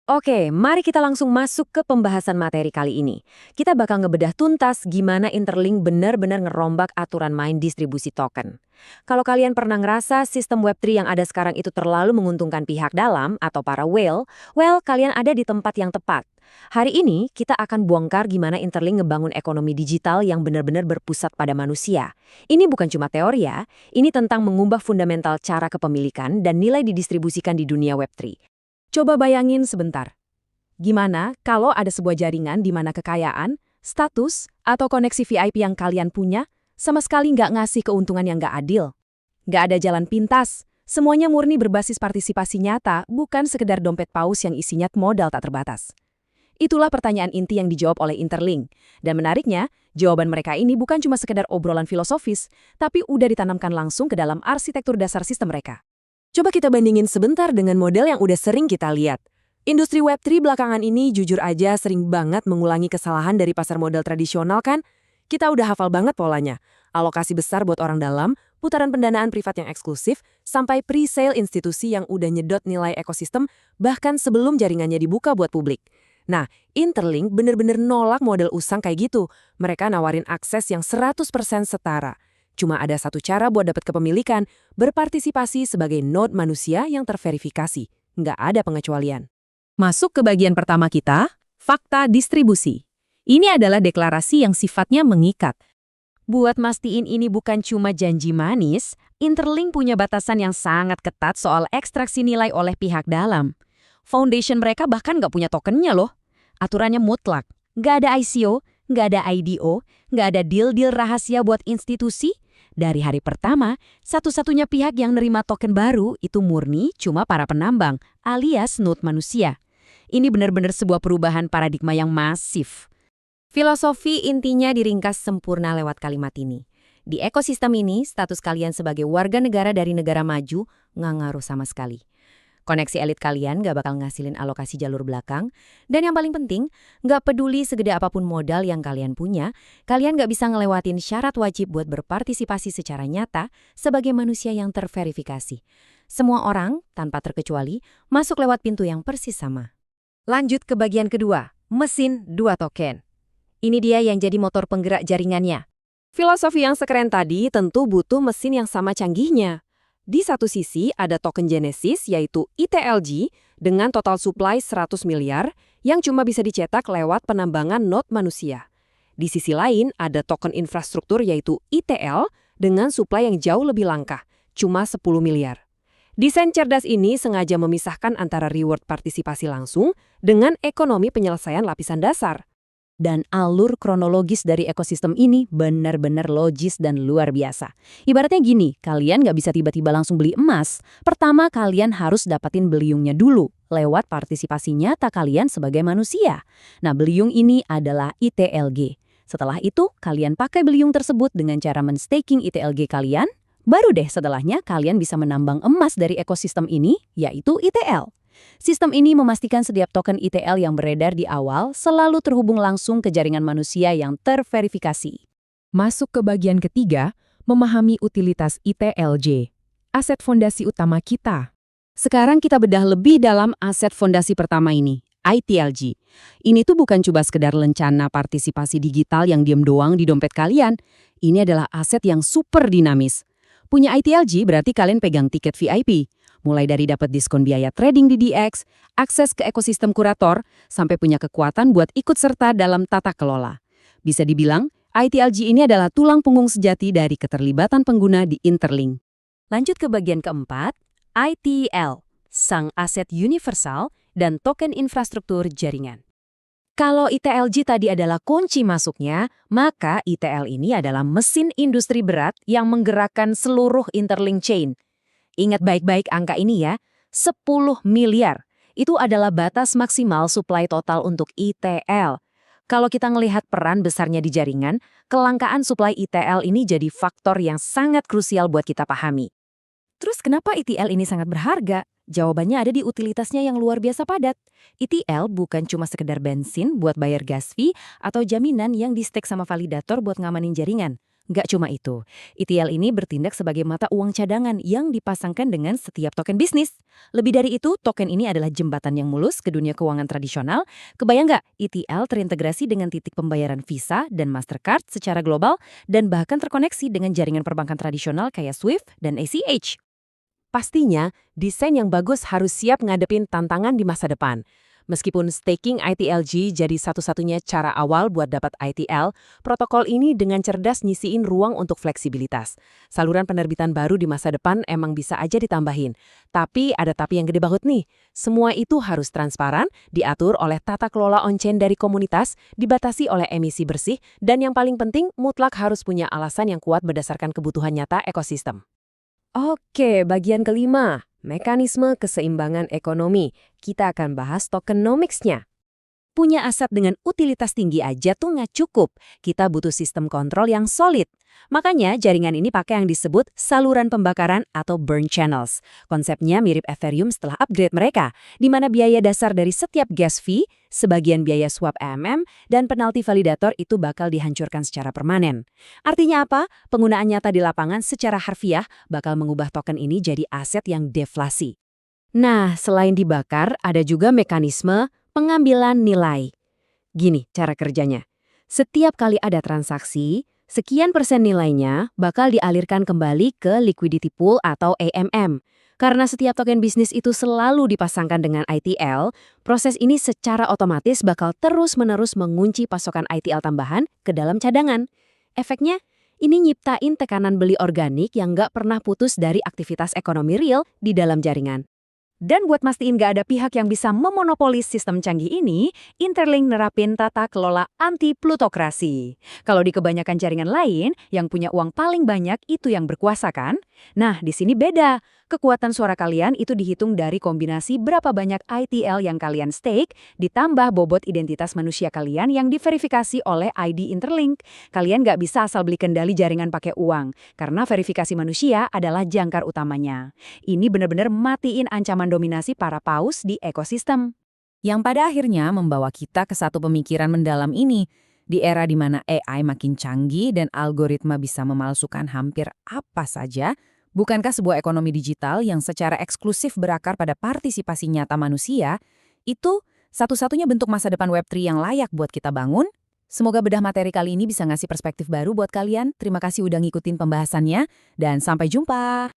Oke, mari kita langsung masuk ke pembahasan materi kali ini. Kita bakal ngebedah tuntas gimana Interlink benar-benar ngerombak aturan main distribusi token. Kalau kalian pernah ngerasa sistem Web3 yang ada sekarang itu terlalu menguntungkan pihak dalam atau para whale, well, kalian ada di tempat yang tepat. Hari ini, kita akan bongkar gimana Interlink ngebangun ekonomi digital yang benar-benar berpusat pada manusia. Ini bukan cuma teori ya, ini tentang mengubah fundamental cara kepemilikan dan nilai didistribusikan di dunia Web3. Coba bayangin sebentar. Gimana kalau ada sebuah jaringan di mana kekayaan, status, atau koneksi VIP yang kalian punya sama sekali nggak ngasih keuntungan yang nggak adil? Nggak ada jalan pintas. Semuanya murni berbasis partisipasi nyata, bukan sekedar dompet paus yang isinya modal tak terbatas. Itulah pertanyaan inti yang dijawab oleh Interlink. Dan menariknya, jawaban mereka ini bukan cuma sekedar obrolan filosofis, tapi udah ditanamkan langsung ke dalam arsitektur dasar sistem mereka. Coba kita bandingin sebentar dengan model yang udah sering kita lihat. Industri Web3 belakangan ini jujur aja sering banget mengulangi kesalahan dari pasar modal tradisional kan? Kita udah hafal banget polanya. Alokasi besar buat orang dalam, putaran pendanaan privat yang eksklusif, sampai pre-sale institusi yang udah nyedot nilai ekosistem bahkan sebelum jaringannya dibuka buat publik. Nah, Interlink bener-bener nolak model usang kayak gitu. Mereka nawarin akses yang 100% setara. Cuma ada satu cara buat dapat kepemilikan, berpartisipasi sebagai node manusia yang terverifikasi. Nggak ada pengecualian. Masuk ke bagian pertama kita, fakta distribusi. Ini adalah deklarasi yang sifatnya mengikat. Buat mastiin ini bukan cuma janji manis, Interlink punya batasan yang sangat ketat soal ekstraksi nilai oleh pihak dalam. Foundation mereka bahkan nggak punya tokennya loh. Aturannya mutlak. Nggak ada ICO, nggak ada IDO, nggak ada deal-deal rahasia buat institusi. Dari hari pertama, satu-satunya pihak yang nerima token baru itu murni cuma para penambang, alias node manusia. Ini benar-benar sebuah perubahan paradigma yang masif. Filosofi intinya diringkas sempurna lewat kalimat ini. Di ekosistem ini, status kalian sebagai warga negara dari negara maju nggak ngaruh sama sekali. Koneksi elit kalian nggak bakal ngasilin alokasi jalur belakang. Dan yang paling penting, nggak peduli segede apapun modal yang kalian punya, kalian nggak bisa ngelewatin syarat wajib buat berpartisipasi secara nyata sebagai manusia yang terverifikasi. Semua orang, tanpa terkecuali, masuk lewat pintu yang persis sama. Lanjut ke bagian kedua, mesin 2 token. Ini dia yang jadi motor penggerak jaringannya. Filosofi yang sekeren tadi tentu butuh mesin yang sama canggihnya. Di satu sisi ada token Genesis yaitu ITLG dengan total supply 100 miliar yang cuma bisa dicetak lewat penambangan node manusia. Di sisi lain ada token infrastruktur yaitu ITL dengan supply yang jauh lebih langka, cuma 10 miliar. Desain cerdas ini sengaja memisahkan antara reward partisipasi langsung dengan ekonomi penyelesaian lapisan dasar. Dan alur kronologis dari ekosistem ini benar-benar logis dan luar biasa. Ibaratnya gini, kalian nggak bisa tiba-tiba langsung beli emas. Pertama, kalian harus dapatin beliungnya dulu, lewat partisipasi nyata kalian sebagai manusia. Nah, beliung ini adalah ITLG. Setelah itu, kalian pakai beliung tersebut dengan cara men-staking ITLG kalian. Baru deh setelahnya, kalian bisa menambang emas dari ekosistem ini, yaitu ITL. Sistem ini memastikan setiap token ITL yang beredar di awal selalu terhubung langsung ke jaringan manusia yang terverifikasi. Masuk ke bagian ketiga, memahami utilitas ITLJ, aset fondasi utama kita. Sekarang kita bedah lebih dalam aset fondasi pertama ini, ITLG. Ini tuh bukan cuma sekedar lencana partisipasi digital yang diem doang di dompet kalian. Ini adalah aset yang super dinamis. Punya ITLG berarti kalian pegang tiket VIP. Mulai dari dapat diskon biaya trading di DX, akses ke ekosistem kurator, sampai punya kekuatan buat ikut serta dalam tata kelola. Bisa dibilang, ITLG ini adalah tulang punggung sejati dari keterlibatan pengguna di Interlink. Lanjut ke bagian keempat, ITL, sang aset universal dan token infrastruktur jaringan. Kalau ITLG tadi adalah kunci masuknya, maka ITL ini adalah mesin industri berat yang menggerakkan seluruh Interlink chain. Ingat baik-baik angka ini ya, 10 miliar. Itu adalah batas maksimal supply total untuk ITL. Kalau kita ngelihat peran besarnya di jaringan, kelangkaan supply ITL ini jadi faktor yang sangat krusial buat kita pahami. Terus kenapa ITL ini sangat berharga? Jawabannya ada di utilitasnya yang luar biasa padat. ITL bukan cuma sekedar bensin buat bayar gas fee atau jaminan yang di-stake sama validator buat ngamanin jaringan. Nggak cuma itu, ETL ini bertindak sebagai mata uang cadangan yang dipasangkan dengan setiap token bisnis. Lebih dari itu, token ini adalah jembatan yang mulus ke dunia keuangan tradisional. Kebayang nggak, ETL terintegrasi dengan titik pembayaran Visa dan Mastercard secara global dan bahkan terkoneksi dengan jaringan perbankan tradisional kayak SWIFT dan ACH. Pastinya, desain yang bagus harus siap ngadepin tantangan di masa depan. Meskipun staking ITLG jadi satu-satunya cara awal buat dapat ITL, protokol ini dengan cerdas nyisiin ruang untuk fleksibilitas. Saluran penerbitan baru di masa depan emang bisa aja ditambahin. Tapi ada tapi yang gede banget nih. Semua itu harus transparan, diatur oleh tata kelola on-chain dari komunitas, dibatasi oleh emisi bersih, dan yang paling penting mutlak harus punya alasan yang kuat berdasarkan kebutuhan nyata ekosistem. Oke, bagian kelima, mekanisme keseimbangan ekonomi. Kita akan bahas tokenomics-nya. Punya aset dengan utilitas tinggi aja tuh nggak cukup. Kita butuh sistem kontrol yang solid. Makanya jaringan ini pakai yang disebut saluran pembakaran atau burn channels. Konsepnya mirip Ethereum setelah upgrade mereka, di mana biaya dasar dari setiap gas fee, sebagian biaya swap AMM, dan penalti validator itu bakal dihancurkan secara permanen. Artinya apa? Penggunaan nyata di lapangan secara harfiah bakal mengubah token ini jadi aset yang deflasi. Nah, selain dibakar, ada juga mekanisme pengambilan nilai. Gini cara kerjanya. Setiap kali ada transaksi, sekian persen nilainya bakal dialirkan kembali ke liquidity pool atau AMM. Karena setiap token bisnis itu selalu dipasangkan dengan ITL, proses ini secara otomatis bakal terus-menerus mengunci pasokan ITL tambahan ke dalam cadangan. Efeknya, ini nyiptain tekanan beli organik yang nggak pernah putus dari aktivitas ekonomi real di dalam jaringan. Dan buat mastiin nggak ada pihak yang bisa memonopolis sistem canggih ini, Interlink nerapin tata kelola anti-plutokrasi. Kalau di kebanyakan jaringan lain, yang punya uang paling banyak itu yang berkuasa kan? Nah, di sini beda. Kekuatan suara kalian itu dihitung dari kombinasi berapa banyak ITL yang kalian stake, ditambah bobot identitas manusia kalian yang diverifikasi oleh ID Interlink. Kalian nggak bisa asal beli kendali jaringan pakai uang, karena verifikasi manusia adalah jangkar utamanya. Ini benar-benar matiin ancaman dominasi para paus di ekosistem. Yang pada akhirnya membawa kita ke satu pemikiran mendalam ini. Di era di mana AI makin canggih dan algoritma bisa memalsukan hampir apa saja, bukankah sebuah ekonomi digital yang secara eksklusif berakar pada partisipasi nyata manusia, itu satu-satunya bentuk masa depan Web3 yang layak buat kita bangun? Semoga bedah materi kali ini bisa ngasih perspektif baru buat kalian. Terima kasih udah ngikutin pembahasannya, dan sampai jumpa!